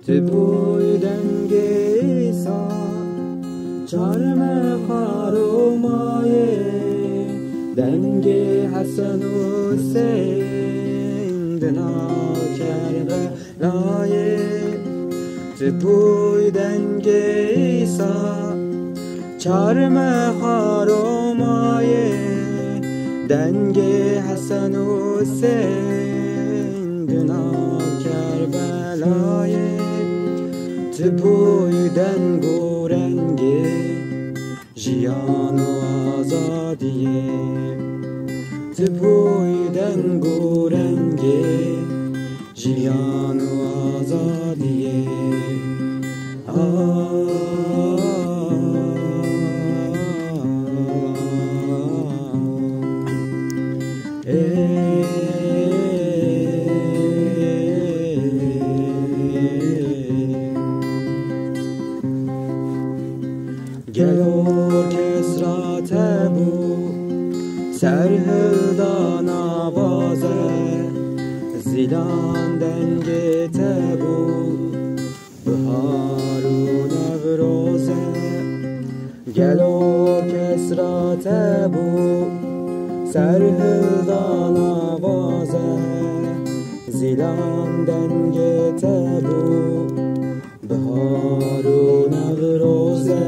تو بوی دنگ ایسا چرم خارومایه دنگ حسن و حسین دنا کربلایه تو بوی دنگ ایسا چرم خارومایه دنگ حسن و حسین دنا کربلایه تو بوی دنگ و رنگ جیان و آزادیه تو بوی دنگ و رنگ جیان و آزادیه گلور کسرا تبو سرهدان آوازه زیلان دنگ تبو بهار و نوروزه گلور کسرا تبو سرهدان آوازه زیلان دنگ تبو بهار و نوروزه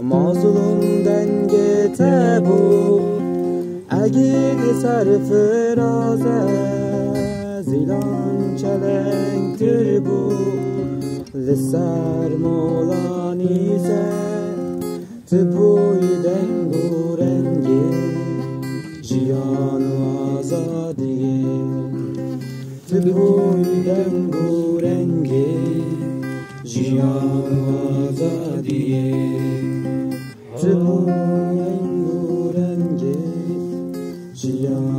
مظلوم دنگ تبو اگه سر فرازه زیلان چلنگ تربو لسر مولانیزه تبوی دنگ و رنگی جیان و آزادیه تبوی دنگ و رنگی جیان و آزادیه تبوی دنگ و رنگی جیان